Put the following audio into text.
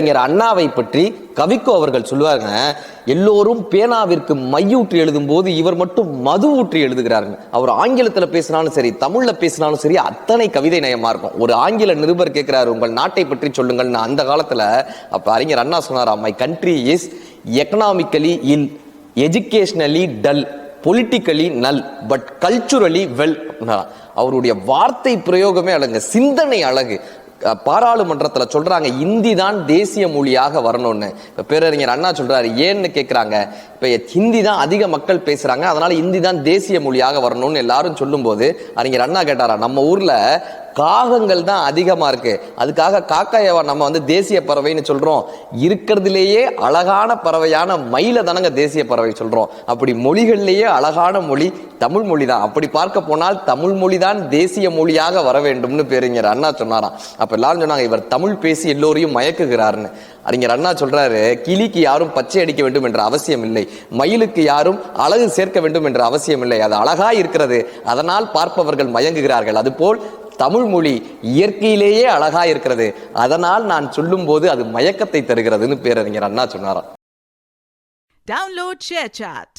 அண்ணாவை பற்றி கவிக்கோ அவர்கள் சொல்லுவாங்க, எல்லோரும் பேனாவிற்கு மையூற்றி எழுதும் போது இவர் மட்டும் மது ஊற்றி எழுதுகிறார்கள். அவர் ஆங்கிலத்தில் பேசினாலும் சரி, தமிழ்ல பேசினாலும் சரி, அத்தனை கவிதை நயமா இருக்கும். ஒரு ஆங்கில நிருபர் கேட்கிறார், உங்கள் நாட்டை பற்றி சொல்லுங்கள். அந்த காலத்துல அப்ப அறிஞர் அண்ணா சொன்னாரா, my country is economically ill, educationally dull, politically null, but culturally well. அவருடைய வார்த்தை பிரயோகமே அழகு, சிந்தனை அழகு. பாராளுமன்றத்தில் சொல்றாங்க இந்தி தான் தேசிய மொழியாக வரணும்னு. இப்ப பேரறிஞர் அண்ணா சொல்றாரு, ஏன்னு கேட்கிறாங்க, இப்ப ஹிந்தி தான் அதிக மக்கள் பேசுறாங்க, அதனால இந்தி தான் தேசிய மொழியாக வரணும்னு எல்லாரும் சொல்லும் போது அறிஞர் அண்ணா கேட்டாரா, நம்ம ஊர்ல காகங்கள் தான் அதிகமா இருக்கு, அதுக்காக காக்காயவா நம்ம தேசிய பறவைன்னு சொல்றோம்? இருக்கிறதுலேயே அழகான பறவையான மயில தானங்க தேசிய பறவை சொல்றோம். அப்படி மொழிகள்லேயே அழகான மொழி தமிழ் மொழி தான். அப்படி பார்க்க போனால் தமிழ் மொழி தான் தேசிய மொழியாக வர வேண்டும்னு பேரறிஞர் அண்ணா சொன்னாராம். அப்ப எல்லாரும் சொன்னாங்க, இவர் தமிழ் பேசி எல்லோரையும் மயக்குகிறார்னு. அறிஞர் அண்ணா சொல்றாரு, கிளிக்கு யாரும் பச்சை அடிக்க வேண்டும் என்ற அவசியம் இல்லை, மயிலுக்கு யாரும் அழகு சேர்க்க வேண்டும் என்ற அவசியம் இல்லை, அது அழகா இருக்கிறது, அதனால் பார்ப்பவர்கள் மயங்குகிறார்கள். அதுபோல் தமிழ் மொழி இயற்கையிலேயே அழகா இருக்கிறது, அதனால் நான் சொல்லும் போது அது மயக்கத்தை தருகிறதுன்னு பேரறிஞர் அண்ணா சொன்னாராம். Download ShareChat.